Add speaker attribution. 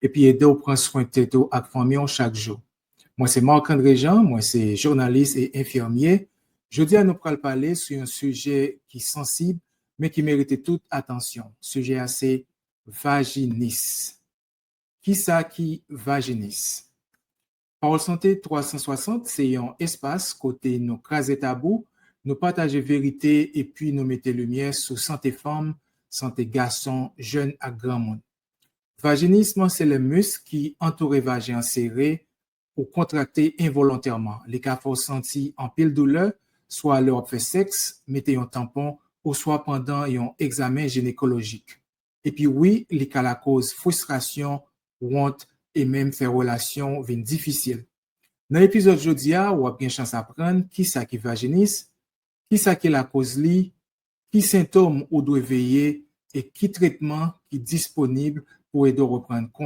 Speaker 1: et puis aider au prendre soin de tête ak famille chaque jour. Moi, c'est Marc-André Jean, moi, c'est journaliste et infirmier. Jeudi, nous allons parler sur un sujet qui est sensible, mais qui mérite toute attention. Sujet assez vaginisme. Qui ça qui vaginisme? Parole Santé 360, c'est un espace côté nous craser tabou, nous partager vérité et puis nous mettre lumière sur santé femme, santé garçon, jeune à grand monde. Vaginisme, c'est le muscle qui entoure le vagin serré ou contracté involontairement. Les cas font sentir en pile douleur, soit leur fait sexe, mettez un tampon, ou soit pendant un examen gynécologique. Et puis oui, les cas la cause frustration, honte et même faire relation viennent difficile. Dans l'épisode d'aujourd'hui, on a bien chance d'apprendre qui ça qui vaginisme, qui ça qui la cause li, qui symptômes ou doit veiller et qui traitement qui est disponible pour aider à reprendre confiance